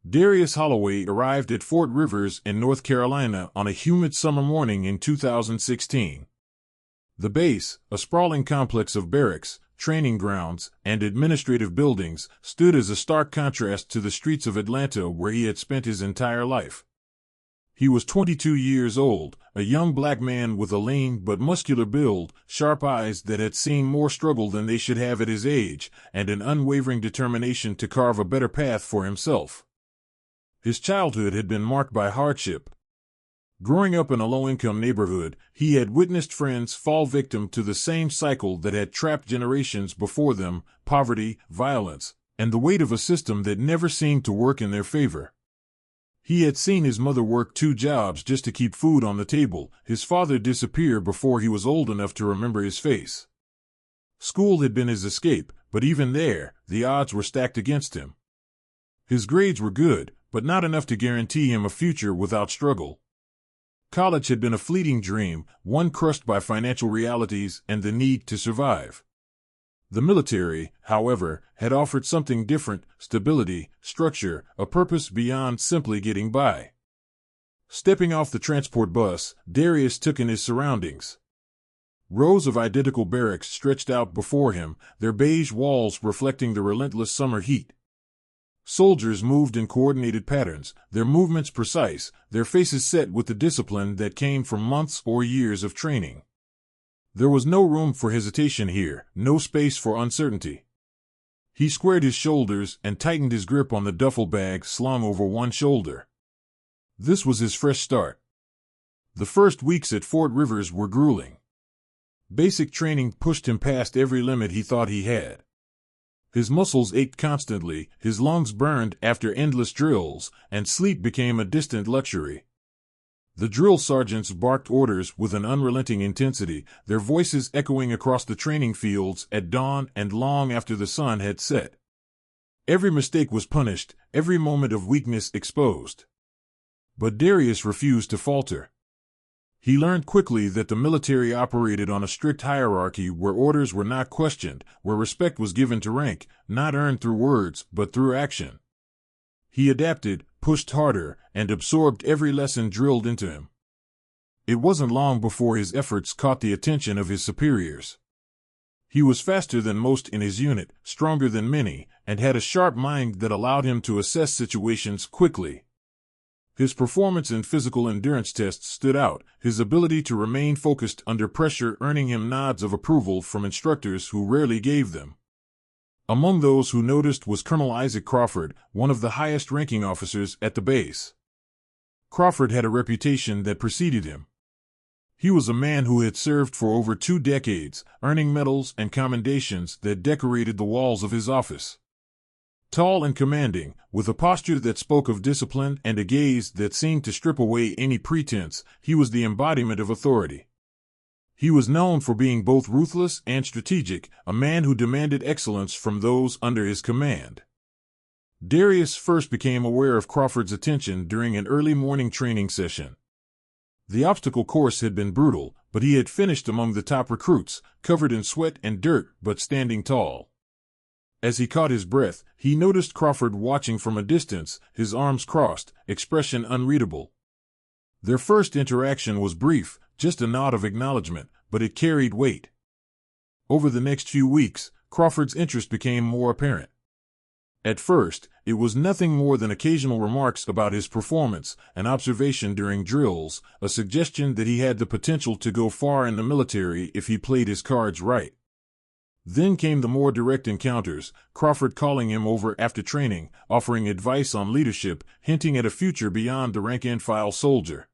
Darius Holloway arrived at Fort Rivers in North Carolina on a humid summer morning in 2016. The base, a sprawling complex of barracks, training grounds, and administrative buildings, stood as a stark contrast to the streets of Atlanta where he had spent his entire life. He was 22 years old, a young black man with a lean but muscular build, sharp eyes that had seen more struggle than they should have at his age, and an unwavering determination to carve a better path for himself. His childhood had been marked by hardship. Growing up in a low-income neighborhood, he had witnessed friends fall victim to the same cycle that had trapped generations before them: poverty, violence, and the weight of a system that never seemed to work in their favor. He had seen his mother work 2 jobs just to keep food on the table, his father disappear before he was old enough to remember his face. School had been his escape, but even there, the odds were stacked against him. His grades were good, but not enough to guarantee him a future without struggle. College had been a fleeting dream, one crushed by financial realities and the need to survive. The military, however, had offered something different: stability, structure, a purpose beyond simply getting by. Stepping off the transport bus, Darius took in his surroundings. Rows of identical barracks stretched out before him, their beige walls reflecting the relentless summer heat. Soldiers moved in coordinated patterns, their movements precise, their faces set with the discipline that came from months or years of training. There was no room for hesitation here, no space for uncertainty. He squared his shoulders and tightened his grip on the duffel bag slung over one shoulder. This was his fresh start. The first weeks at Fort Rivers were grueling. Basic training pushed him past every limit he thought he had. His muscles ached constantly, his lungs burned after endless drills, and sleep became a distant luxury. The drill sergeants barked orders with an unrelenting intensity, their voices echoing across the training fields at dawn and long after the sun had set. Every mistake was punished, every moment of weakness exposed. But Darius refused to falter. He learned quickly that the military operated on a strict hierarchy where orders were not questioned, where respect was given to rank, not earned through words, but through action. He adapted, pushed harder, and absorbed every lesson drilled into him. It wasn't long before his efforts caught the attention of his superiors. He was faster than most in his unit, stronger than many, and had a sharp mind that allowed him to assess situations quickly. His performance in physical endurance tests stood out, his ability to remain focused under pressure earning him nods of approval from instructors who rarely gave them. Among those who noticed was Colonel Isaac Crawford, one of the highest-ranking officers at the base. Crawford had a reputation that preceded him. He was a man who had served for over 2 decades, earning medals and commendations that decorated the walls of his office. Tall and commanding, with a posture that spoke of discipline and a gaze that seemed to strip away any pretense, he was the embodiment of authority. He was known for being both ruthless and strategic, a man who demanded excellence from those under his command. Darius first became aware of Crawford's attention during an early morning training session. The obstacle course had been brutal, but he had finished among the top recruits, covered in sweat and dirt but standing tall. As he caught his breath, he noticed Crawford watching from a distance, his arms crossed, expression unreadable. Their first interaction was brief, just a nod of acknowledgement, but it carried weight. Over the next few weeks, Crawford's interest became more apparent. At first, it was nothing more than occasional remarks about his performance, an observation during drills, a suggestion that he had the potential to go far in the military if he played his cards right. Then came the more direct encounters, Crawford calling him over after training, offering advice on leadership, hinting at a future beyond the rank-and-file soldier.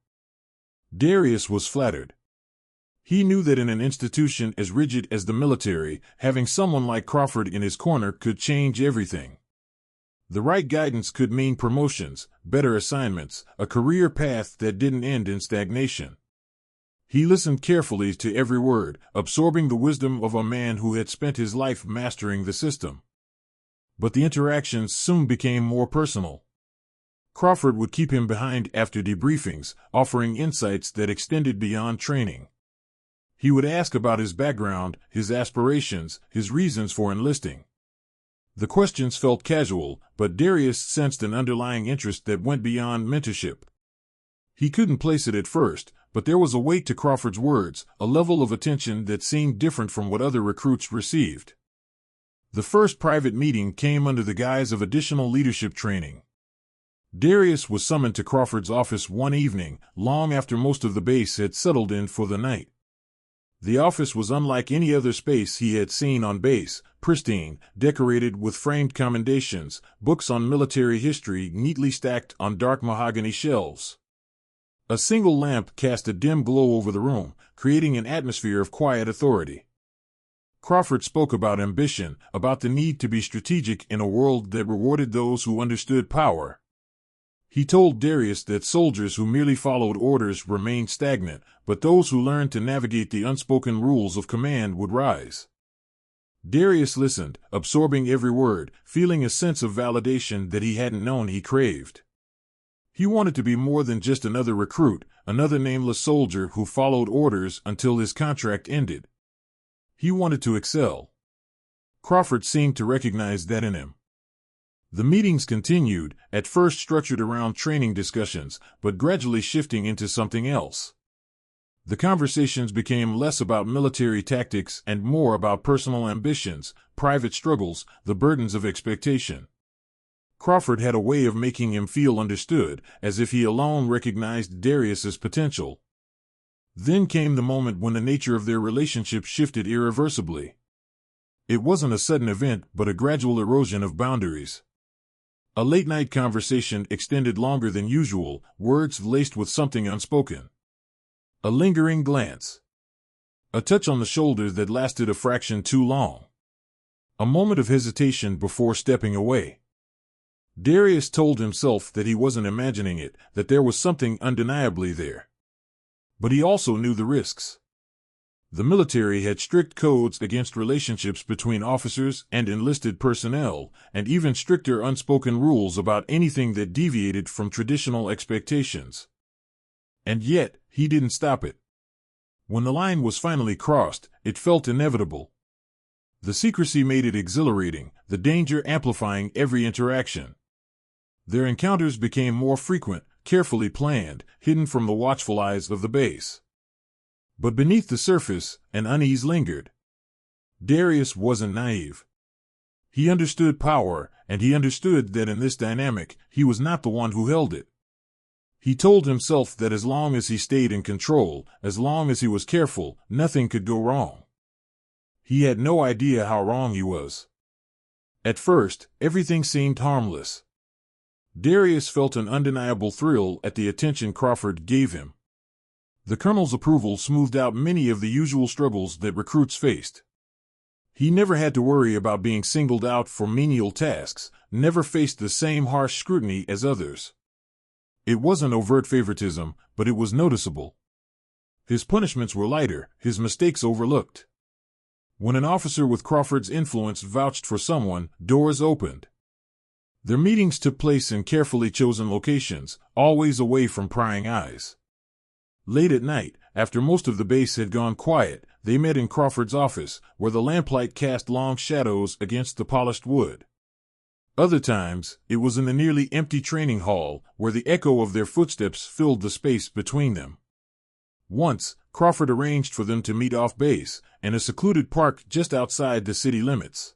Darius was flattered. He knew that in an institution as rigid as the military, having someone like Crawford in his corner could change everything. The right guidance could mean promotions, better assignments, a career path that didn't end in stagnation. He listened carefully to every word, absorbing the wisdom of a man who had spent his life mastering the system. But the interactions soon became more personal. Crawford would keep him behind after debriefings, offering insights that extended beyond training. He would ask about his background, his aspirations, his reasons for enlisting. The questions felt casual, but Darius sensed an underlying interest that went beyond mentorship. He couldn't place it at first, but there was a weight to Crawford's words, a level of attention that seemed different from what other recruits received. The first private meeting came under the guise of additional leadership training. Darius was summoned to Crawford's office one evening, long after most of the base had settled in for the night. The office was unlike any other space he had seen on base, pristine, decorated with framed commendations, books on military history neatly stacked on dark mahogany shelves. A single lamp cast a dim glow over the room, creating an atmosphere of quiet authority. Crawford spoke about ambition, about the need to be strategic in a world that rewarded those who understood power. He told Darius that soldiers who merely followed orders remained stagnant, but those who learned to navigate the unspoken rules of command would rise. Darius listened, absorbing every word, feeling a sense of validation that he hadn't known he craved. He wanted to be more than just another recruit, another nameless soldier who followed orders until his contract ended. He wanted to excel. Crawford seemed to recognize that in him. The meetings continued, at first structured around training discussions, but gradually shifting into something else. The conversations became less about military tactics and more about personal ambitions, private struggles, the burdens of expectation. Crawford had a way of making him feel understood, as if he alone recognized Darius's potential. Then came the moment when the nature of their relationship shifted irreversibly. It wasn't a sudden event, but a gradual erosion of boundaries. A late-night conversation extended longer than usual, words laced with something unspoken. A lingering glance. A touch on the shoulder that lasted a fraction too long. A moment of hesitation before stepping away. Darius told himself that he wasn't imagining it, that there was something undeniably there. But he also knew the risks. The military had strict codes against relationships between officers and enlisted personnel, and even stricter unspoken rules about anything that deviated from traditional expectations. And yet, he didn't stop it. When the line was finally crossed, it felt inevitable. The secrecy made it exhilarating, the danger amplifying every interaction. Their encounters became more frequent, carefully planned, hidden from the watchful eyes of the base. But beneath the surface, an unease lingered. Darius wasn't naive. He understood power, and he understood that in this dynamic, he was not the one who held it. He told himself that as long as he stayed in control, as long as he was careful, nothing could go wrong. He had no idea how wrong he was. At first, everything seemed harmless. Darius felt an undeniable thrill at the attention Crawford gave him. The colonel's approval smoothed out many of the usual struggles that recruits faced. He never had to worry about being singled out for menial tasks, never faced the same harsh scrutiny as others. It wasn't overt favoritism, but it was noticeable. His punishments were lighter, his mistakes overlooked. When an officer with Crawford's influence vouched for someone, doors opened. Their meetings took place in carefully chosen locations, always away from prying eyes. Late at night, after most of the base had gone quiet, they met in Crawford's office, where the lamplight cast long shadows against the polished wood. Other times, it was in the nearly empty training hall, where the echo of their footsteps filled the space between them. Once, Crawford arranged for them to meet off base, in a secluded park just outside the city limits.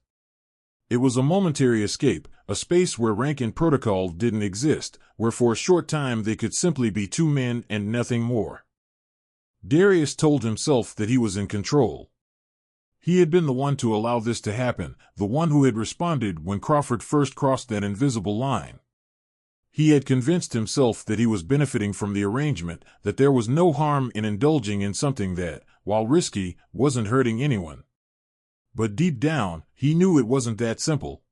It was a momentary escape, a space where rank and protocol didn't exist, where for a short time they could simply be two men and nothing more. Darius told himself that he was in control. He had been the one to allow this to happen, the one who had responded when Crawford first crossed that invisible line. He had convinced himself that he was benefiting from the arrangement, that there was no harm in indulging in something that, while risky, wasn't hurting anyone. But deep down, he knew it wasn't that simple.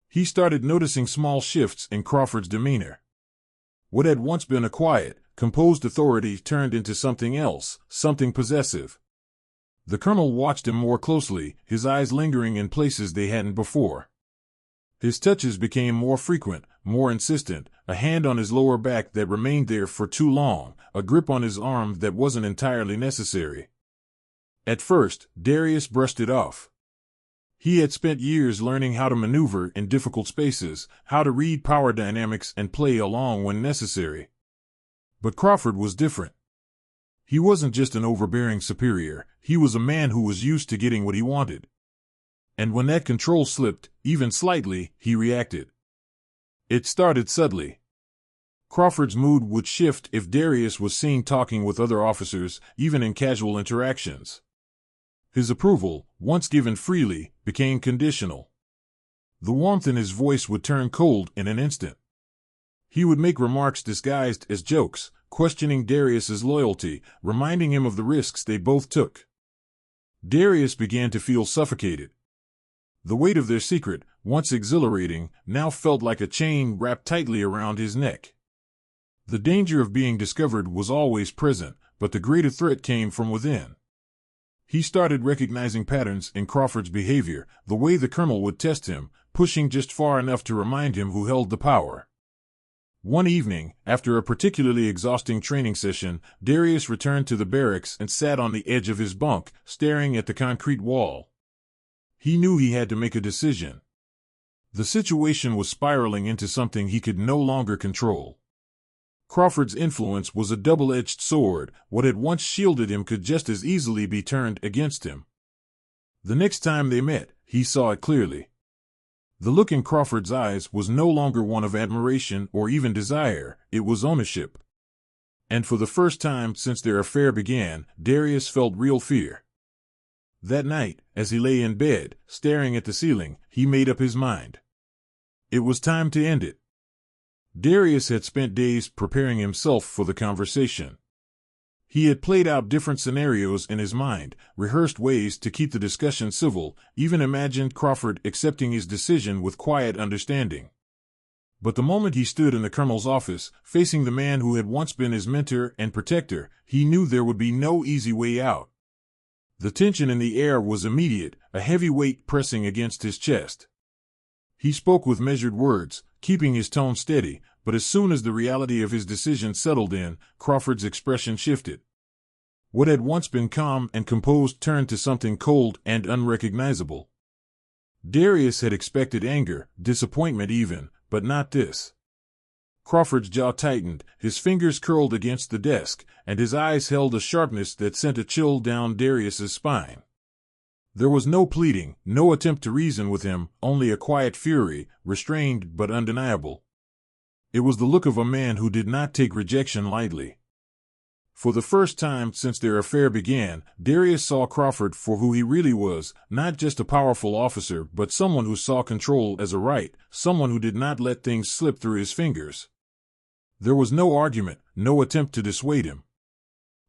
He started noticing small shifts in Crawford's demeanor. What had once been a quiet, composed authority turned into something else, something possessive. The colonel watched him more closely, his eyes lingering in places they hadn't before. His touches became more frequent, more insistent, a hand on his lower back that remained there for too long, a grip on his arm that wasn't entirely necessary. At first, Darius brushed it off. He had spent years learning how to maneuver in difficult spaces, how to read power dynamics and play along when necessary. But Crawford was different. He wasn't just an overbearing superior, he was a man who was used to getting what he wanted. And when that control slipped, even slightly, he reacted. It started subtly. Crawford's mood would shift if Darius was seen talking with other officers, even in casual interactions. His approval, once given freely, became conditional. The warmth in his voice would turn cold in an instant. He would make remarks disguised as jokes, questioning Darius's loyalty, reminding him of the risks they both took. Darius began to feel suffocated. The weight of their secret, once exhilarating, now felt like a chain wrapped tightly around his neck. The danger of being discovered was always present, but the greater threat came from within. He started recognizing patterns in Crawford's behavior, the way the colonel would test him, pushing just far enough to remind him who held the power. One evening, after a particularly exhausting training session, Darius returned to the barracks and sat on the edge of his bunk, staring at the concrete wall. He knew he had to make a decision. The situation was spiraling into something he could no longer control. Crawford's influence was a double-edged sword. What had once shielded him could just as easily be turned against him. The next time they met, he saw it clearly. The look in Crawford's eyes was no longer one of admiration or even desire, it was ownership. And for the first time since their affair began, Darius felt real fear. That night, as he lay in bed, staring at the ceiling, he made up his mind. It was time to end it. Darius had spent days preparing himself for the conversation. He had played out different scenarios in his mind, rehearsed ways to keep the discussion civil, even imagined Crawford accepting his decision with quiet understanding. But the moment he stood in the colonel's office, facing the man who had once been his mentor and protector, he knew there would be no easy way out. The tension in the air was immediate, a heavy weight pressing against his chest. He spoke with measured words, keeping his tone steady, but as soon as the reality of his decision settled in, Crawford's expression shifted. What had once been calm and composed turned to something cold and unrecognizable. Darius had expected anger, disappointment even, but not this. Crawford's jaw tightened, his fingers curled against the desk, and his eyes held a sharpness that sent a chill down Darius's spine. There was no pleading, no attempt to reason with him, only a quiet fury, restrained but undeniable. It was the look of a man who did not take rejection lightly. For the first time since their affair began, Darius saw Crawford for who he really was, not just a powerful officer but someone who saw control as a right, someone who did not let things slip through his fingers. There was no argument, no attempt to dissuade him.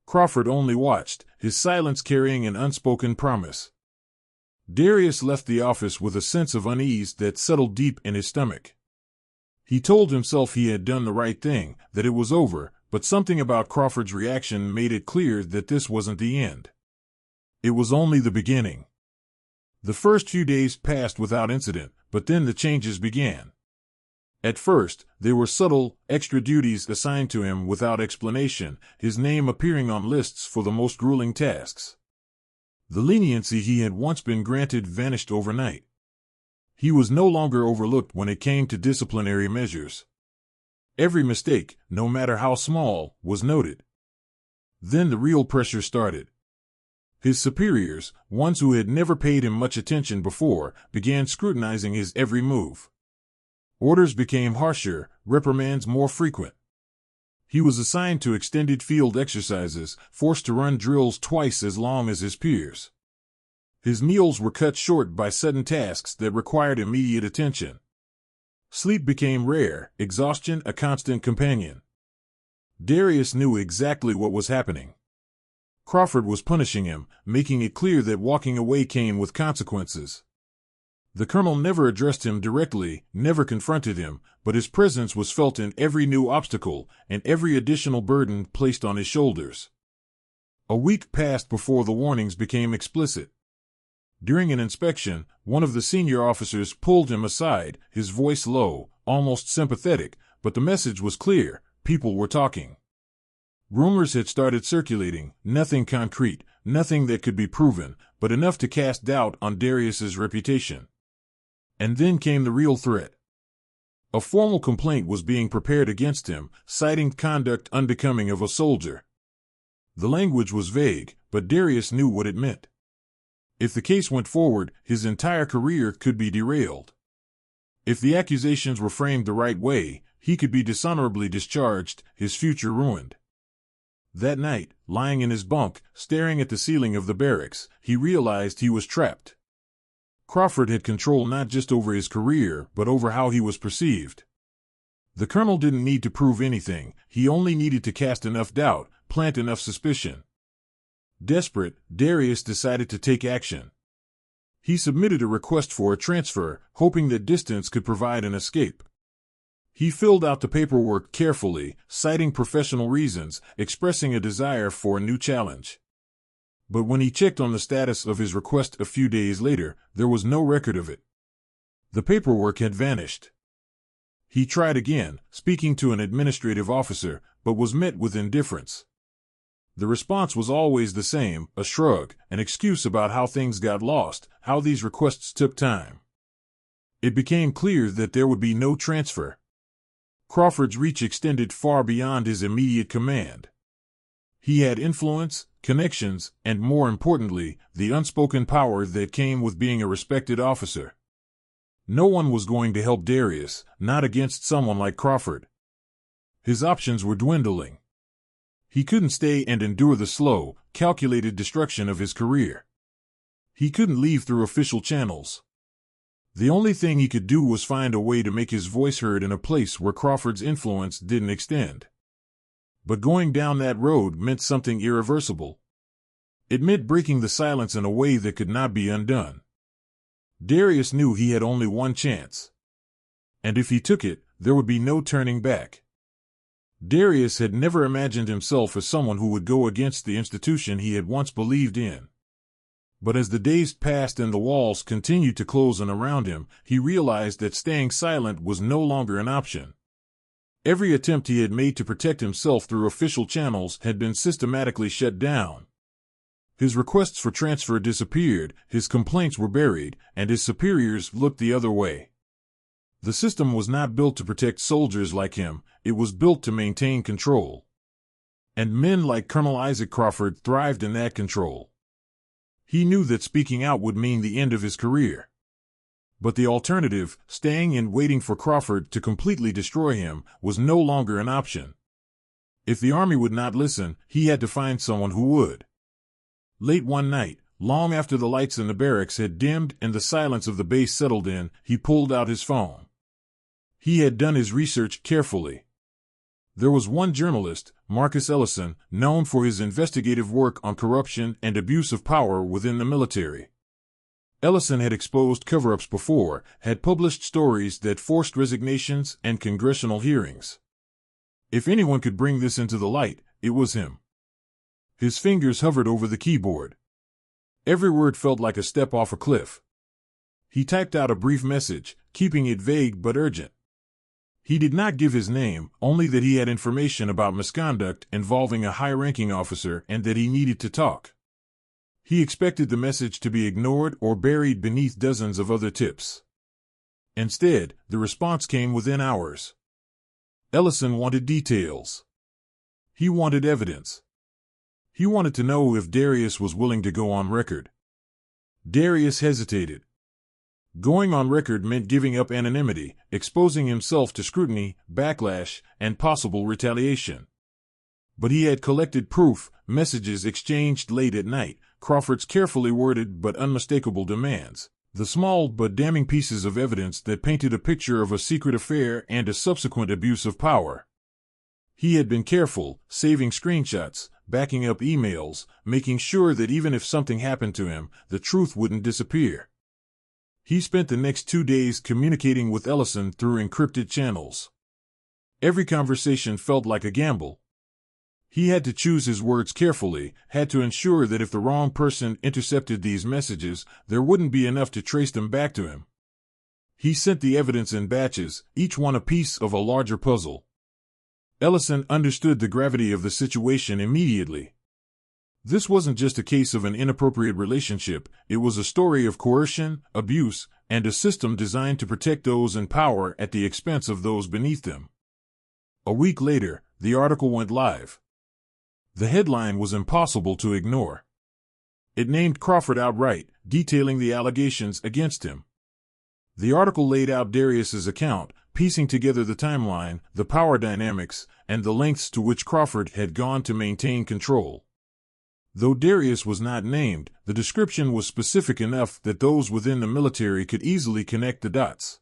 Crawford only watched, his silence carrying an unspoken promise. Darius left the office with a sense of unease that settled deep in his stomach. He told himself he had done the right thing, that it was over, but something about Crawford's reaction made it clear that this wasn't the end. It was only the beginning. The first few days passed without incident, but then the changes began. At first, there were subtle, extra duties assigned to him without explanation, his name appearing on lists for the most grueling tasks. The leniency he had once been granted vanished overnight. He was no longer overlooked when it came to disciplinary measures. Every mistake, no matter how small, was noted. Then the real pressure started. His superiors, ones who had never paid him much attention before, began scrutinizing his every move. Orders became harsher, reprimands more frequent. He was assigned to extended field exercises, forced to run drills twice as long as his peers. His meals were cut short by sudden tasks that required immediate attention. Sleep became rare, exhaustion a constant companion. Darius knew exactly what was happening. Crawford was punishing him, making it clear that walking away came with consequences. The colonel never addressed him directly, never confronted him, but his presence was felt in every new obstacle and every additional burden placed on his shoulders. A week passed before the warnings became explicit. During an inspection, one of the senior officers pulled him aside, his voice low, almost sympathetic, but the message was clear: people were talking. Rumors had started circulating, nothing concrete, nothing that could be proven, but enough to cast doubt on Darius's reputation. And then came the real threat. A formal complaint was being prepared against him, citing conduct unbecoming of a soldier. The language was vague, but Darius knew what it meant. If the case went forward, his entire career could be derailed. If the accusations were framed the right way, he could be dishonorably discharged, his future ruined. That night, lying in his bunk, staring at the ceiling of the barracks, he realized he was trapped. Crawford had control not just over his career, but over how he was perceived. The colonel didn't need to prove anything, he only needed to cast enough doubt, plant enough suspicion. Desperate, Darius decided to take action. He submitted a request for a transfer, hoping that distance could provide an escape. He filled out the paperwork carefully, citing professional reasons, expressing a desire for a new challenge. But when he checked on the status of his request a few days later, there was no record of it. The paperwork had vanished. He tried again, speaking to an administrative officer, but was met with indifference. The response was always the same, a shrug, an excuse about how things got lost, how these requests took time. It became clear that there would be no transfer. Crawford's reach extended far beyond his immediate command. He had influence, connections, and more importantly, the unspoken power that came with being a respected officer. No one was going to help Darius, not against someone like Crawford. His options were dwindling. He couldn't stay and endure the slow, calculated destruction of his career. He couldn't leave through official channels. The only thing he could do was find a way to make his voice heard in a place where Crawford's influence didn't extend. But going down that road meant something irreversible. It meant breaking the silence in a way that could not be undone. Darius knew he had only one chance. And if he took it, there would be no turning back. Darius had never imagined himself as someone who would go against the institution he had once believed in. But as the days passed and the walls continued to close in around him, he realized that staying silent was no longer an option. Every attempt he had made to protect himself through official channels had been systematically shut down. His requests for transfer disappeared, his complaints were buried, and his superiors looked the other way. The system was not built to protect soldiers like him, it was built to maintain control. And men like Colonel Isaac Crawford thrived in that control. He knew that speaking out would mean the end of his career. But the alternative, staying and waiting for Crawford to completely destroy him, was no longer an option. If the army would not listen, he had to find someone who would. Late one night, long after the lights in the barracks had dimmed and the silence of the base settled in, he pulled out his phone. He had done his research carefully. There was one journalist, Marcus Ellison, known for his investigative work on corruption and abuse of power within the military. Ellison had exposed cover-ups before, had published stories that forced resignations and congressional hearings. If anyone could bring this into the light, it was him. His fingers hovered over the keyboard. Every word felt like a step off a cliff. He typed out a brief message, keeping it vague but urgent. He did not give his name, only that he had information about misconduct involving a high-ranking officer and that he needed to talk. He expected the message to be ignored or buried beneath dozens of other tips. Instead, the response came within hours. Ellison wanted details. He wanted evidence. He wanted to know if Darius was willing to go on record. Darius hesitated. Going on record meant giving up anonymity, exposing himself to scrutiny, backlash, and possible retaliation. But he had collected proof, messages exchanged late at night, Crawford's carefully worded but unmistakable demands, the small but damning pieces of evidence that painted a picture of a secret affair and a subsequent abuse of power. He had been careful, saving screenshots, backing up emails, making sure that even if something happened to him, the truth wouldn't disappear. He spent the next 2 days communicating with Ellison through encrypted channels. Every conversation felt like a gamble. He had to choose his words carefully, had to ensure that if the wrong person intercepted these messages, there wouldn't be enough to trace them back to him. He sent the evidence in batches, each one a piece of a larger puzzle. Ellison understood the gravity of the situation immediately. This wasn't just a case of an inappropriate relationship, it was a story of coercion, abuse, and a system designed to protect those in power at the expense of those beneath them. A week later, the article went live. The headline was impossible to ignore. It named Crawford outright, detailing the allegations against him. The article laid out Darius's account, piecing together the timeline, the power dynamics, and the lengths to which Crawford had gone to maintain control. Though Darius was not named, the description was specific enough that those within the military could easily connect the dots.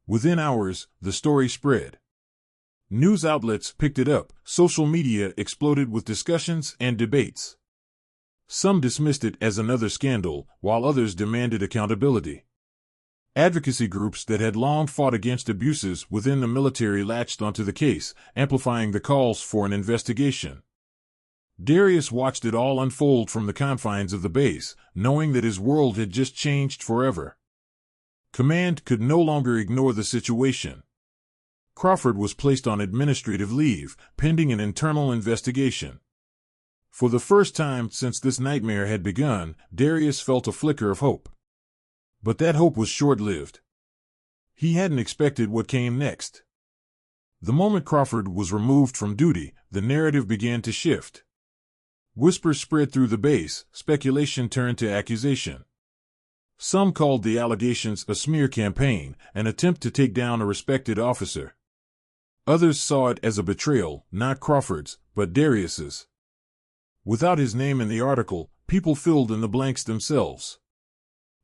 Within hours, the story spread. News outlets picked it up, social media exploded with discussions and debates. Some dismissed it as another scandal, while others demanded accountability. Advocacy groups that had long fought against abuses within the military latched onto the case, amplifying the calls for an investigation. Darius watched it all unfold from the confines of the base, knowing that his world had just changed forever. Command could no longer ignore the situation. Crawford was placed on administrative leave, pending an internal investigation. For the first time since this nightmare had begun, Darius felt a flicker of hope. But that hope was short-lived. He hadn't expected what came next. The moment Crawford was removed from duty, the narrative began to shift. Whispers spread through the base, speculation turned to accusation. Some called the allegations a smear campaign, an attempt to take down a respected officer. Others saw it as a betrayal, not Crawford's, but Darius's. Without his name in the article, people filled in the blanks themselves.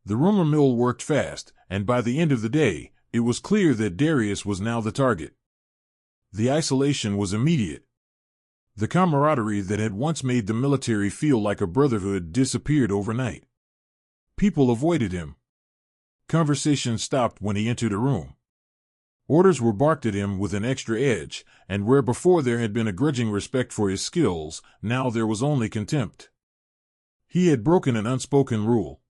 The rumor mill worked fast, and by the end of the day, it was clear that Darius was now the target. The isolation was immediate. The camaraderie that had once made the military feel like a brotherhood disappeared overnight. People avoided him. Conversation stopped when he entered a room. Orders were barked at him with an extra edge, and where before there had been a grudging respect for his skills, now there was only contempt. He had broken an unspoken rule.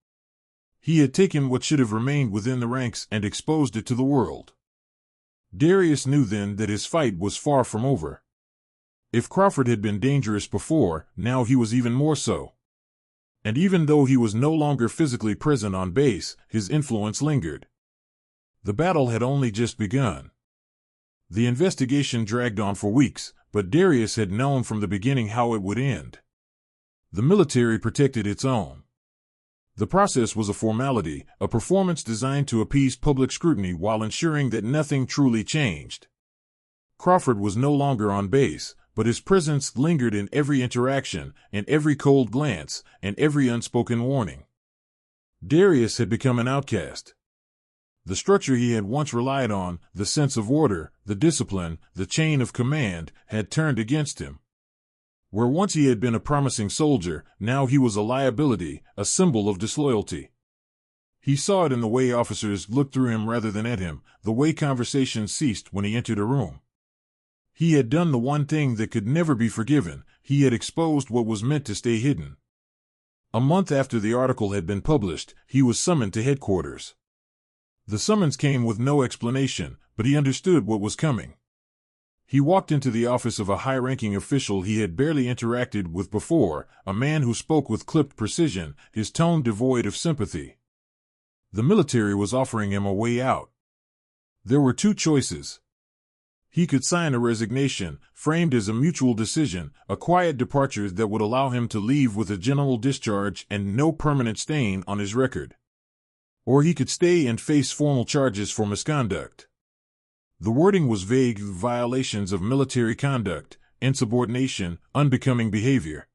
He had taken what should have remained within the ranks and exposed it to the world. Darius knew then that his fight was far from over. If Crawford had been dangerous before, now he was even more so. And even though he was no longer physically present on base, his influence lingered. The battle had only just begun. The investigation dragged on for weeks, but Darius had known from the beginning how it would end. The military protected its own. The process was a formality, a performance designed to appease public scrutiny while ensuring that nothing truly changed. Crawford was no longer on base, but his presence lingered in every interaction, in every cold glance, and every unspoken warning. Darius had become an outcast. The structure he had once relied on, the sense of order, the discipline, the chain of command, had turned against him. Where once he had been a promising soldier, now he was a liability, a symbol of disloyalty. He saw it in the way officers looked through him rather than at him, the way conversations ceased when he entered a room. He had done the one thing that could never be forgiven. He had exposed what was meant to stay hidden. A month after the article had been published, he was summoned to headquarters. The summons came with no explanation, but he understood what was coming. He walked into the office of a high-ranking official he had barely interacted with before, a man who spoke with clipped precision, his tone devoid of sympathy. The military was offering him a way out. There were two choices. He could sign a resignation, framed as a mutual decision, a quiet departure that would allow him to leave with a general discharge and no permanent stain on his record. Or he could stay and face formal charges for misconduct. The wording was vague: violations of military conduct, insubordination, unbecoming behavior.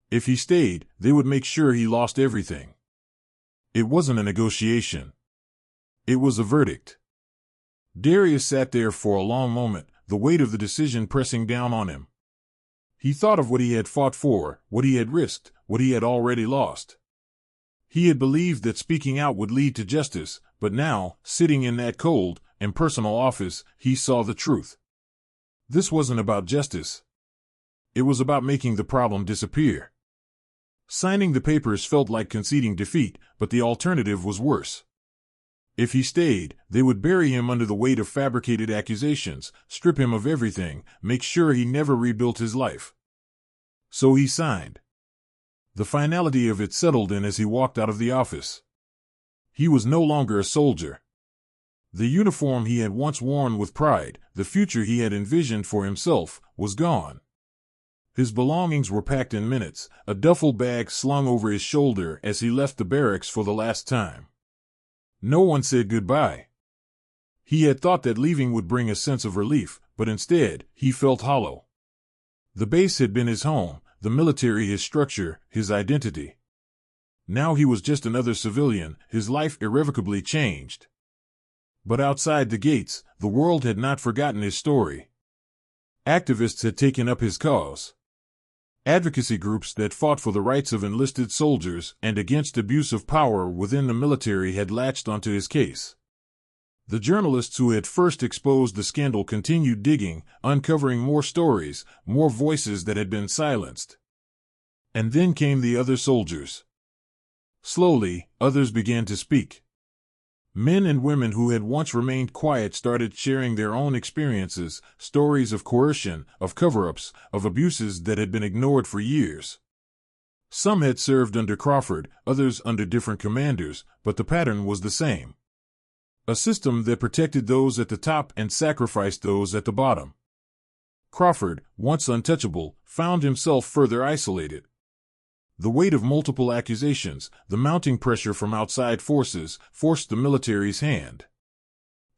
If he stayed, they would make sure he lost everything. It wasn't a negotiation. It was a verdict. Darius sat there for a long moment, the weight of the decision pressing down on him. He thought of what he had fought for, what he had risked, what he had already lost. He had believed that speaking out would lead to justice, but now, sitting in that cold, impersonal office, he saw the truth. This wasn't about justice. It was about making the problem disappear. Signing the papers felt like conceding defeat, but the alternative was worse. If he stayed, they would bury him under the weight of fabricated accusations, strip him of everything, make sure he never rebuilt his life. So he signed. The finality of it settled in as he walked out of the office. He was no longer a soldier. The uniform he had once worn with pride, the future he had envisioned for himself, was gone. His belongings were packed in minutes, a duffel bag slung over his shoulder as he left the barracks for the last time. No one said goodbye. He had thought that leaving would bring a sense of relief, but instead, he felt hollow. The base had been his home, the military his structure, his identity. Now he was just another civilian, his life irrevocably changed. But outside the gates, the world had not forgotten his story. Activists had taken up his cause. Advocacy groups that fought for the rights of enlisted soldiers and against abuse of power within the military had latched onto his case. The journalists who had first exposed the scandal continued digging, uncovering more stories, more voices that had been silenced. And then came the other soldiers. Slowly, others began to speak. Men and women who had once remained quiet started sharing their own experiences, stories of coercion, of cover-ups, of abuses that had been ignored for years. Some had served under Crawford, others under different commanders, but the pattern was the same. A system that protected those at the top and sacrificed those at the bottom. Crawford, once untouchable, found himself further isolated. The weight of multiple accusations, the mounting pressure from outside forces, forced the military's hand.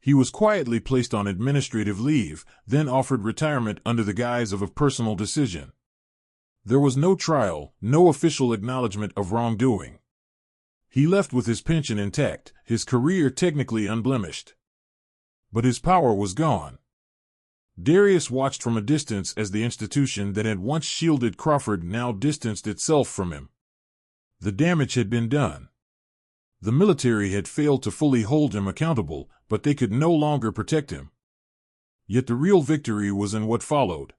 He was quietly placed on administrative leave, then offered retirement under the guise of a personal decision. There was no trial, no official acknowledgement of wrongdoing. He left with his pension intact, his career technically unblemished. But his power was gone. Darius watched from a distance as the institution that had once shielded Crawford now distanced itself from him. The damage had been done. The military had failed to fully hold him accountable, but they could no longer protect him. Yet the real victory was in what followed.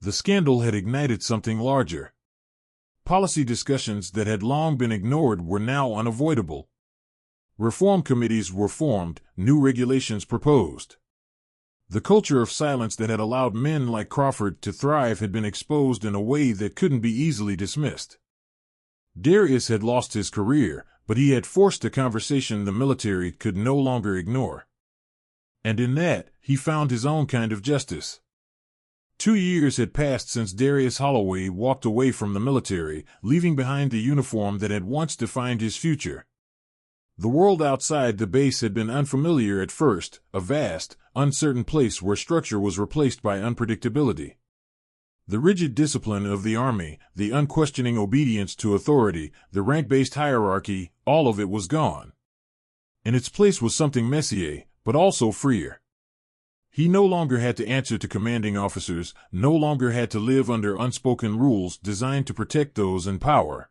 The scandal had ignited something larger. Policy discussions that had long been ignored were now unavoidable. Reform committees were formed, new regulations proposed. The culture of silence that had allowed men like Crawford to thrive had been exposed in a way that couldn't be easily dismissed. Darius had lost his career, but he had forced a conversation the military could no longer ignore. And in that, he found his own kind of justice. 2 years had passed since Darius Holloway walked away from the military, leaving behind the uniform that had once defined his future. The world outside the base had been unfamiliar at first, a vast, uncertain place where structure was replaced by unpredictability. The rigid discipline of the army, the unquestioning obedience to authority, the rank-based hierarchy, all of it was gone. In its place was something messier, but also freer. He no longer had to answer to commanding officers, no longer had to live under unspoken rules designed to protect those in power.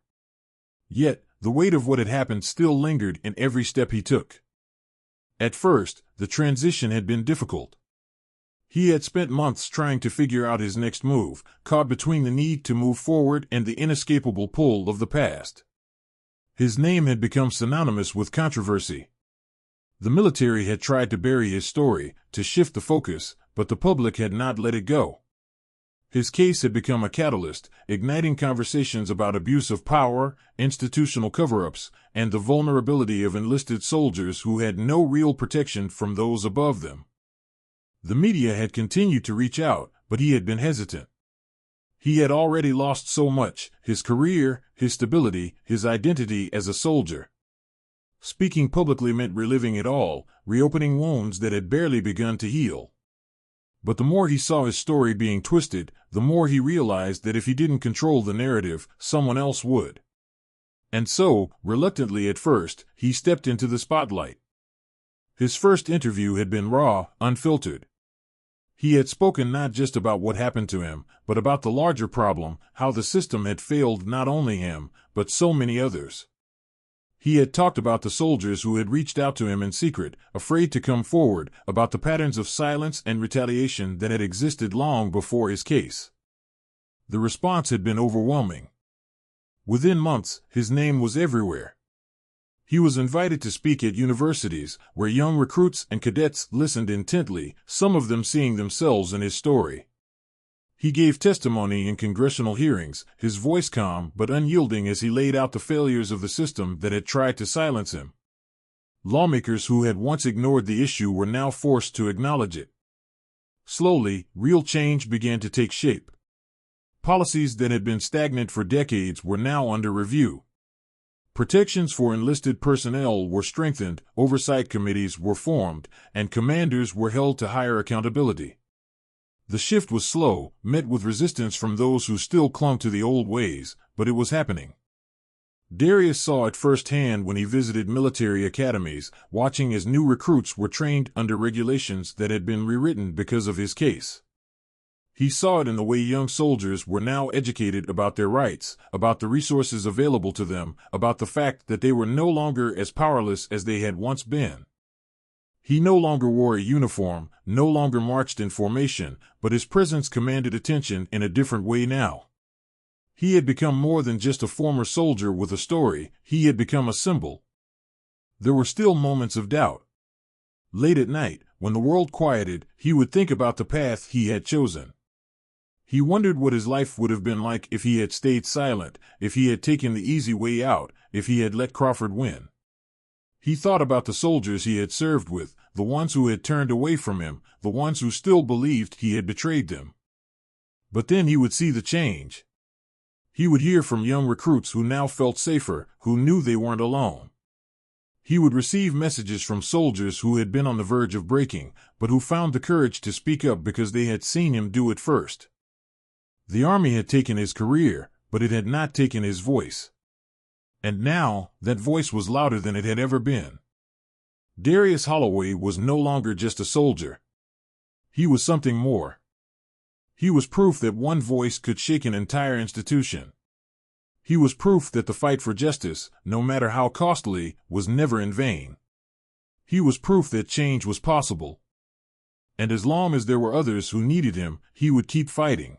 Yet, the weight of what had happened still lingered in every step he took. At first, the transition had been difficult. He had spent months trying to figure out his next move, caught between the need to move forward and the inescapable pull of the past. His name had become synonymous with controversy. The military had tried to bury his story, to shift the focus, but the public had not let it go. His case had become a catalyst, igniting conversations about abuse of power, institutional cover-ups, and the vulnerability of enlisted soldiers who had no real protection from those above them. The media had continued to reach out, but he had been hesitant. He had already lost so much, his career, his stability, his identity as a soldier. Speaking publicly meant reliving it all, reopening wounds that had barely begun to heal. But the more he saw his story being twisted, the more he realized that if he didn't control the narrative, someone else would. And so, reluctantly at first, he stepped into the spotlight. His first interview had been raw, unfiltered. He had spoken not just about what happened to him, but about the larger problem, how the system had failed not only him, but so many others. He had talked about the soldiers who had reached out to him in secret, afraid to come forward, about the patterns of silence and retaliation that had existed long before his case. The response had been overwhelming. Within months, his name was everywhere. He was invited to speak at universities, where young recruits and cadets listened intently, some of them seeing themselves in his story. He gave testimony in congressional hearings, his voice calm but unyielding as he laid out the failures of the system that had tried to silence him. Lawmakers who had once ignored the issue were now forced to acknowledge it. Slowly, real change began to take shape. Policies that had been stagnant for decades were now under review. Protections for enlisted personnel were strengthened, oversight committees were formed, and commanders were held to higher accountability. The shift was slow, met with resistance from those who still clung to the old ways, but it was happening. Darius saw it firsthand when he visited military academies, watching as new recruits were trained under regulations that had been rewritten because of his case. He saw it in the way young soldiers were now educated about their rights, about the resources available to them, about the fact that they were no longer as powerless as they had once been. He no longer wore a uniform, no longer marched in formation, but his presence commanded attention in a different way now. He had become more than just a former soldier with a story, he had become a symbol. There were still moments of doubt. Late at night, when the world quieted, he would think about the path he had chosen. He wondered what his life would have been like if he had stayed silent, if he had taken the easy way out, if he had let Crawford win. He thought about the soldiers he had served with, the ones who had turned away from him, the ones who still believed he had betrayed them. But then he would see the change. He would hear from young recruits who now felt safer, who knew they weren't alone. He would receive messages from soldiers who had been on the verge of breaking, but who found the courage to speak up because they had seen him do it first. The Army had taken his career, but it had not taken his voice. And now, that voice was louder than it had ever been. Darius Holloway was no longer just a soldier. He was something more. He was proof that one voice could shake an entire institution. He was proof that the fight for justice, no matter how costly, was never in vain. He was proof that change was possible. And as long as there were others who needed him, he would keep fighting.